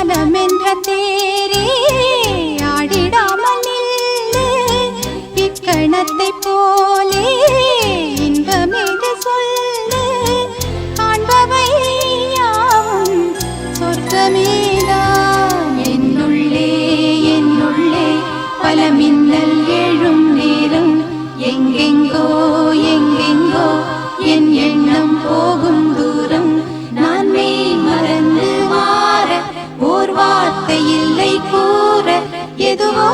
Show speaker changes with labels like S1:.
S1: மனமென்ற தேரே ஆடிடாமல் நில்லு இக்கணத்தை போலே இன்பமேது சொல்லு காண்பவை யாவும் சொர்க்கமேதான் என்னுள்ளே என்னுள்ளே பல மின்னல் எழும் நேரம் எங்கெங்கோ எங்கெங்கோ என் எண்ணம் போகும் தூரம் நான் மெய் மறந்து மாற ஓர் வார்த்தை இல்லை கூற எதுவோ